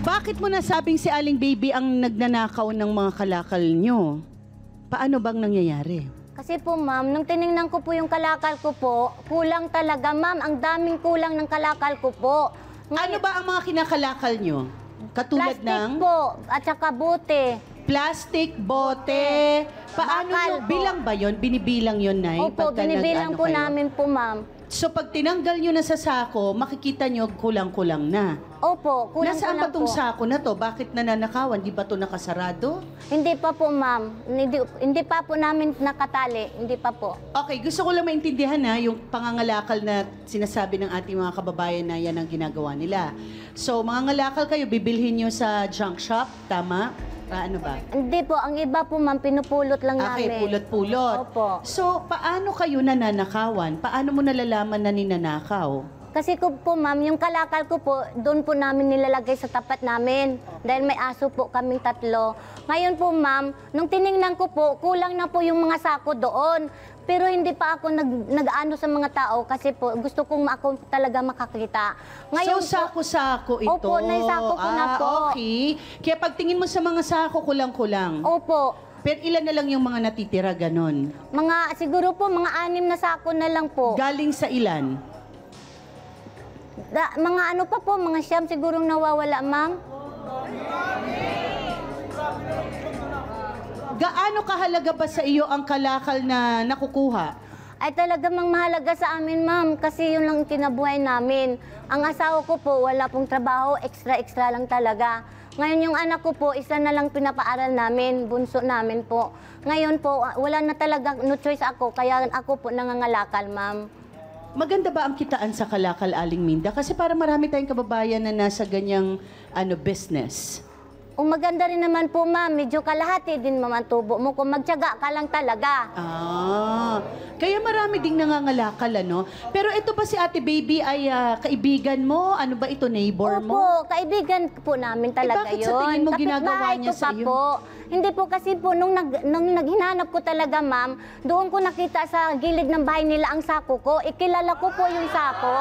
Bakit mo nasabing si Aling Baby ang nagnanakaw ng mga kalakal nyo? Paano bang nangyayari? Kasi po, ma'am, nung tiningnan ko po yung kalakal ko po, kulang talaga, ma'am. Ang daming kulang ng kalakal ko po. Ano ba ang mga kinakalakal nyo? Katulad Plastic ng po, at saka bote. plastic, bote. Paano Bakal nyo? po. Bilang ba yun? Binibilang yun, Nay? Opo, Pagka binibilang nag-ano po kayo? namin po, ma'am. So pag tinanggal nyo na sa sako, makikita nyo kulang-kulang na. Opo, Nasaan ba kulang-kulang tong po. sako na to? Bakit nananakawan? Di ba to nakasarado? Hindi pa po, ma'am. Hindi pa po namin nakatali. Hindi pa po. Okay, gusto ko lang maintindihan na yung pangangalakal na sinasabi ng ating mga kababayan na yan ang ginagawa nila. So, mangangalakal kayo, bibilhin nyo sa junk shop, tama? Ano ba? Hindi po. Ang iba po, ma'am, pinupulot lang Okay, namin. pulot-pulot. Opo. So, paano kayo nananakawan? Paano mo nalalaman na ninanakaw? Kasi ko po, ma'am, yung kalakal ko po, doon po namin nilalagay sa tapat namin. Dahil may aso po kaming 3. Ngayon po, ma'am, nung tiningnan ko po, kulang na po yung mga sako doon. Pero hindi pa ako nag-ano sa mga tao kasi po gusto kong ako talaga makakita. Ngayon So, sako-sako ito? Opo, naisako ko na po. Okay. Kaya pagtingin mo sa mga sako, kulang-kulang. Opo. Pero ilan na lang yung mga natitira ganon? Siguro po, mga 6 na sako na lang po. Galing sa ilan? Mga ano pa po, mga siyam sigurong nawawala, ma'am. Gaano kahalaga ba sa iyo ang kalakal na nakukuha? Ay talaga mang mahalaga sa amin, ma'am, kasi yun lang kinabuhay namin. Ang asawa ko po, wala pong trabaho, extra-extra lang talaga. Ngayon yung anak ko po, isa na lang pinapaaral namin, bunso namin po. Ngayon po, wala na talaga, no choice ako, kaya ako po nangangalakal, ma'am. Maganda ba ang kitaan sa kalakal, Aling Minda? Kasi para marami tayong kababayan na nasa ganyang business. Maganda rin naman po, ma'am. Medyo kalahati din naman tubo mo kung magtiyaga ka lang talaga. Kaya marami ding nangangalakal, ano? Pero ito ba si Ate Baby ay kaibigan mo? Ano ba ito, neighbor mo? Opo, kaibigan po namin talaga bakit yun. sa tingin mo ginagawa Kapitbahay niya ko sa pa iyo? po. Hindi po kasi po, nung naghinanap ko talaga, ma'am, doon ko nakita sa gilid ng bahay nila ang sako ko. Ikilala ko po yung sako.